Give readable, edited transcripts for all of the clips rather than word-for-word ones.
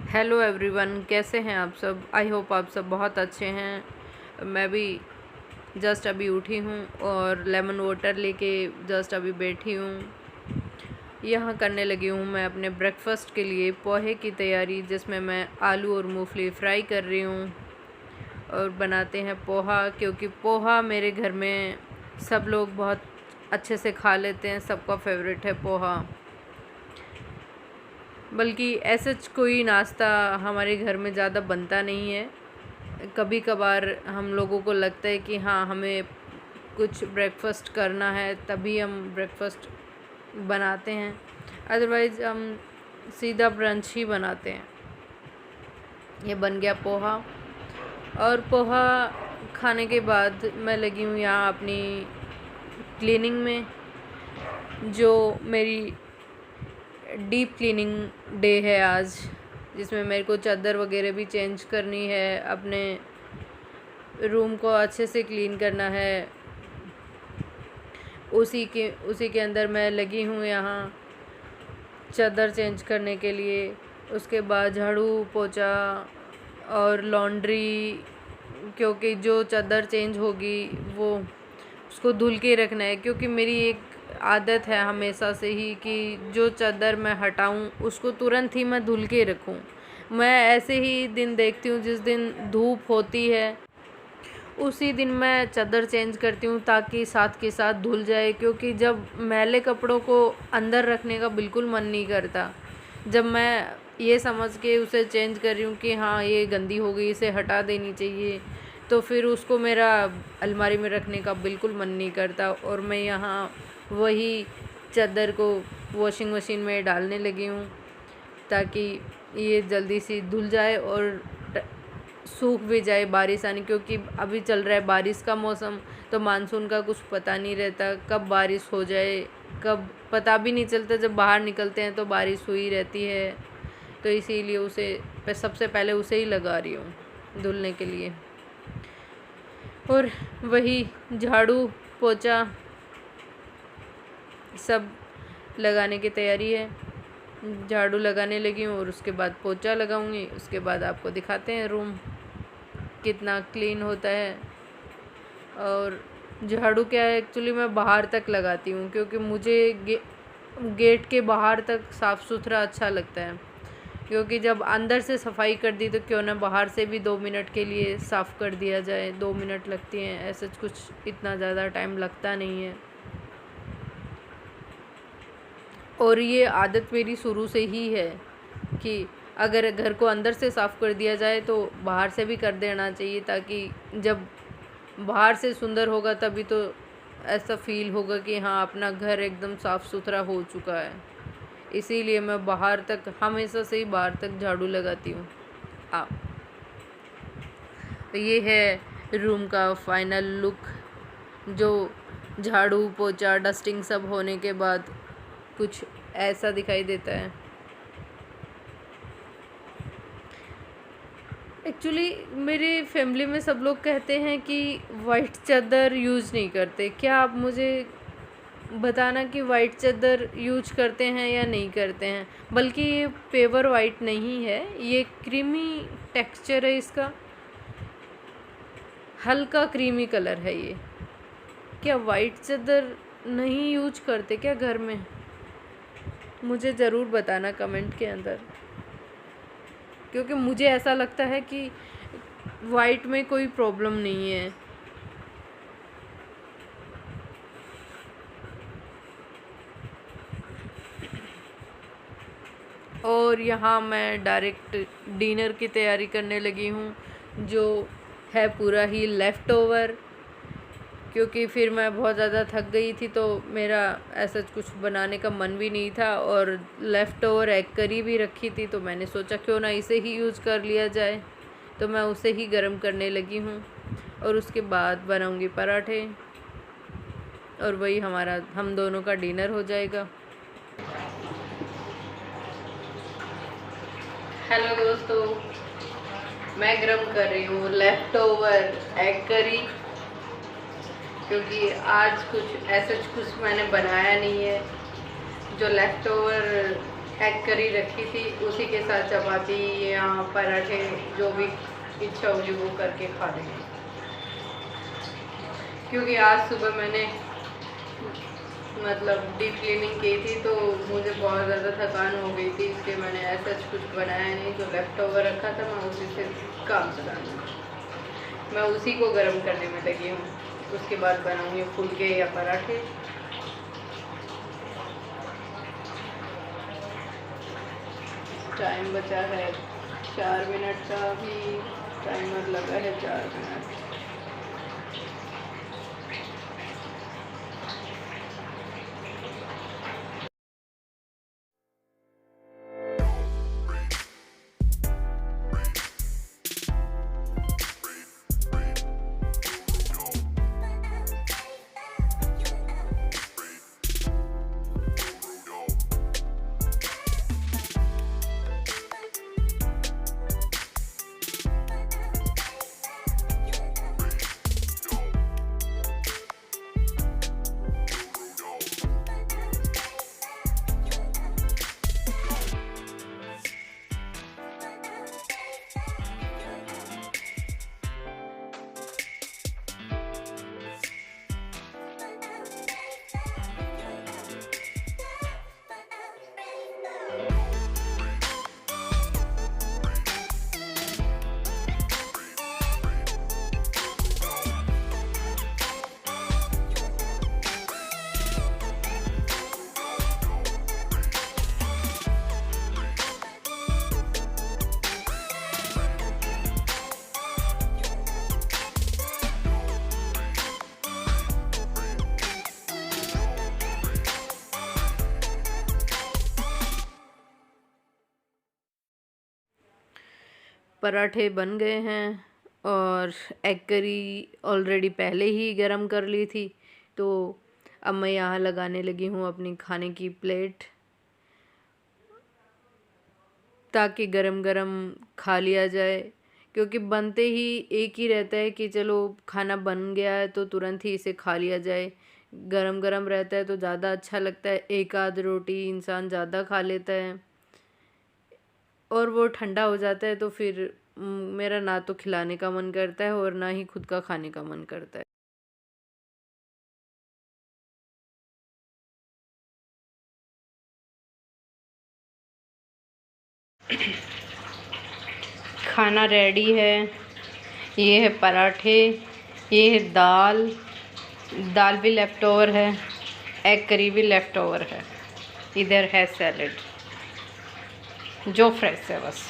Hello everyone, कैसे हैं आप सब। आई होप आप सब बहुत अच्छे हैं। मैं भी जस्ट अभी उठी हूँ और लेमन वाटर लेके जस्ट अभी बैठी हूँ। यहाँ करने लगी हूँ मैं अपने ब्रेकफास्ट के लिए पोहे की तैयारी, जिसमें मैं आलू और मूंगफली फ्राई कर रही हूँ। और बनाते हैं पोहा, क्योंकि पोहा मेरे घर में सब लोग बहुत अच्छे से खा लेते हैं, सबका फेवरेट है पोहा। बल्कि ऐसा कोई नाश्ता हमारे घर में ज़्यादा बनता नहीं है। कभी कभार हम लोगों को लगता है कि हाँ, हमें कुछ ब्रेकफास्ट करना है, तभी हम ब्रेकफास्ट बनाते हैं। अदरवाइज़ हम सीधा ब्रंच ही बनाते हैं। ये बन गया पोहा। और पोहा खाने के बाद मैं लगी हूँ यहाँ अपनी क्लीनिंग में। जो मेरी डीप क्लीनिंग डे है आज, जिसमें मेरे को चादर वगैरह भी चेंज करनी है, अपने रूम को अच्छे से क्लीन करना है। उसी के अंदर मैं लगी हूँ यहाँ चादर चेंज करने के लिए। उसके बाद झाड़ू पोछा और लॉन्ड्री, क्योंकि जो चादर चेंज होगी वो उसको धुल के रखना है। क्योंकि मेरी एक आदत है हमेशा से ही कि जो चादर मैं हटाऊं उसको तुरंत ही मैं धुल के रखूं। मैं ऐसे ही दिन देखती हूँ, जिस दिन धूप होती है उसी दिन मैं चादर चेंज करती हूँ, ताकि साथ के साथ धुल जाए। क्योंकि जब मैले कपड़ों को अंदर रखने का बिल्कुल मन नहीं करता। जब मैं ये समझ के उसे चेंज कर रही हूँ कि हाँ, ये गंदी हो गई, इसे हटा देनी चाहिए, तो फिर उसको मेरा अलमारी में रखने का बिल्कुल मन नहीं करता। और मैं यहाँ वही चादर को वॉशिंग मशीन में डालने लगी हूँ, ताकि ये जल्दी से धुल जाए और सूख भी जाए बारिश आने। क्योंकि अभी चल रहा है बारिश का मौसम, तो मानसून का कुछ पता नहीं रहता, कब बारिश हो जाए, कब पता भी नहीं चलता। जब बाहर निकलते हैं तो बारिश हुई रहती है, तो इसीलिए उसे सबसे पहले उसे ही लगा रही हूँ धुलने के लिए। और वही झाड़ू पोछा सब लगाने की तैयारी है। झाड़ू लगाने लगी हूँ और उसके बाद पोछा लगाऊंगी। उसके बाद आपको दिखाते हैं रूम कितना क्लीन होता है। और झाड़ू क्या है, एक्चुअली मैं बाहर तक लगाती हूँ, क्योंकि मुझे गेट के बाहर तक साफ़ सुथरा अच्छा लगता है। क्योंकि जब अंदर से सफाई कर दी, तो क्यों ना बाहर से भी 2 मिनट के लिए साफ़ कर दिया जाए। 2 मिनट लगती हैं, ऐसा कुछ इतना ज़्यादा टाइम लगता नहीं है। और ये आदत मेरी शुरू से ही है कि अगर घर को अंदर से साफ़ कर दिया जाए तो बाहर से भी कर देना चाहिए, ताकि जब बाहर से सुंदर होगा तभी तो ऐसा फील होगा कि हाँ, अपना घर एकदम साफ़ सुथरा हो चुका है। इसीलिए मैं बाहर तक, हमेशा से ही बाहर तक झाड़ू लगाती हूँ। तो ये है रूम का फाइनल लुक, जो झाड़ू पोछा डस्टिंग सब होने के बाद कुछ ऐसा दिखाई देता है। एक्चुअली मेरे फैमिली में सब लोग कहते हैं कि वाइट चादर यूज़ नहीं करते। क्या आप मुझे बताना कि वाइट चादर यूज करते हैं या नहीं करते हैं। बल्कि ये पेवर वाइट नहीं है, ये क्रीमी टेक्सचर है इसका, हल्का क्रीमी कलर है ये। क्या वाइट चादर नहीं यूज करते क्या घर में? मुझे ज़रूर बताना कमेंट के अंदर, क्योंकि मुझे ऐसा लगता है कि वाइट में कोई प्रॉब्लम नहीं है। और यहाँ मैं डायरेक्ट डिनर की तैयारी करने लगी हूँ, जो है पूरा ही लेफ़्ट ओवर। क्योंकि फिर मैं बहुत ज़्यादा थक गई थी, तो मेरा ऐसा कुछ बनाने का मन भी नहीं था। और लेफ़्ट ओवर एग करी भी रखी थी, तो मैंने सोचा क्यों ना इसे ही यूज़ कर लिया जाए। तो मैं उसे ही गर्म करने लगी हूँ और उसके बाद बनाऊँगी पराठे, और वही हम दोनों का डिनर हो जाएगा। हेलो दोस्तों, मैं गरम कर रही हूँ लेफ़्ट ओवर एग करी, क्योंकि आज कुछ ऐसा कुछ मैंने बनाया नहीं है। जो लेफ़्ट ओवर एग करी रखी थी, उसी के साथ चपाती या पराठे जो भी इच्छा होगी वो करके खा लेंगे। क्योंकि आज सुबह मैंने मतलब डीप क्लीनिंग की थी तो मुझे बहुत ज़्यादा थकान हो गई थी, इसलिए मैंने ऐसा कुछ बनाया नहीं। जो लेफ़्ट ओवर रखा था मैं उसी से काम चला लूँगी। मैं उसी को गर्म करने में लगी हूँ, उसके बाद बनाऊँगी फुलके या पराठे। टाइम बचा है 4 मिनट का, भी टाइमर लगा है 4 मिनट। पराठे बन गए हैं और एग करी ऑलरेडी पहले ही गरम कर ली थी, तो अब मैं यहाँ लगाने लगी हूँ अपनी खाने की प्लेट, ताकि गरम गरम खा लिया जाए। क्योंकि बनते ही एक ही रहता है कि चलो खाना बन गया है तो तुरंत ही इसे खा लिया जाए। गरम गरम रहता है तो ज़्यादा अच्छा लगता है, एक आध रोटी इंसान ज़्यादा खा लेता है, और वो ठंडा हो जाता है तो फिर मेरा ना तो खिलाने का मन करता है और ना ही खुद का खाने का मन करता है। खाना रेडी है। ये है पराठे, ये है दाल, दाल भी लेफ़्ट ओवर है, एग करी भी लेफ़्ट ओवर है, इधर है सैलेड जो फ्रेश है बस।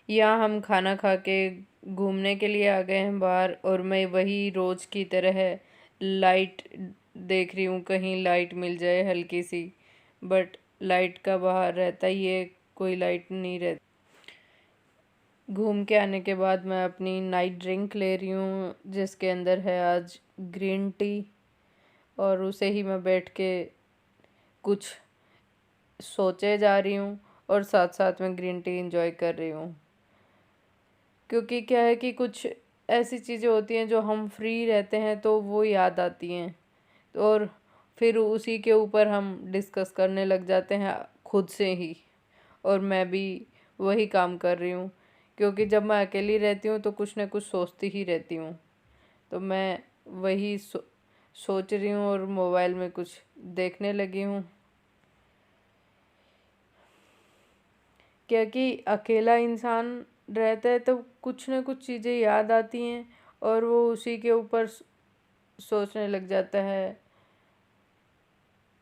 यहाँ हम खाना खा के घूमने के लिए आ गए हैं बाहर, और मैं वही रोज़ की तरह लाइट देख रही हूँ, कहीं लाइट मिल जाए हल्की सी, बट लाइट का बाहर रहता ही है, कोई लाइट नहीं रहती। घूम के आने के बाद मैं अपनी नाइट ड्रिंक ले रही हूँ, जिसके अंदर है आज ग्रीन टी, और उसे ही मैं बैठ के कुछ सोचे जा रही हूँ और साथ साथ में ग्रीन टी एंजॉय कर रही हूँ। क्योंकि क्या है कि कुछ ऐसी चीज़ें होती हैं जो हम फ्री रहते हैं तो वो याद आती हैं, और फिर उसी के ऊपर हम डिस्कस करने लग जाते हैं खुद से ही, और मैं भी वही काम कर रही हूँ। क्योंकि जब मैं अकेली रहती हूँ तो कुछ ना कुछ सोचती ही रहती हूँ, तो मैं वही सोच रही हूँ और मोबाइल में कुछ देखने लगी हूँ। क्योंकि अकेला इंसान रहता है तो कुछ ना कुछ चीज़ें याद आती हैं और वो उसी के ऊपर सोचने लग जाता है।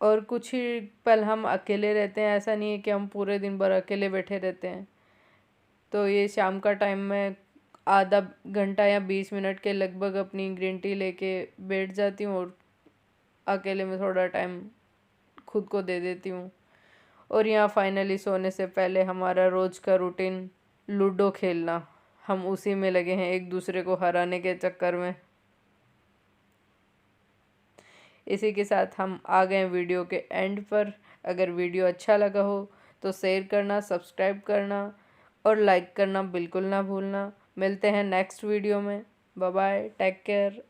और कुछ ही पल हम अकेले रहते हैं, ऐसा नहीं है कि हम पूरे दिन भर अकेले बैठे रहते हैं। तो ये शाम का टाइम में आधा घंटा या 20 मिनट के लगभग अपनी ग्रीन टी लेके बैठ जाती हूँ और अकेले में थोड़ा टाइम खुद को दे देती हूँ। और यहाँ फाइनली सोने से पहले हमारा रोज़ का रूटीन लूडो खेलना, हम उसी में लगे हैं एक दूसरे को हराने के चक्कर में। इसी के साथ हम आ गए वीडियो के एंड पर। अगर वीडियो अच्छा लगा हो तो शेयर करना, सब्सक्राइब करना और लाइक करना बिल्कुल ना भूलना। मिलते हैं नेक्स्ट वीडियो में। Bye bye, take care.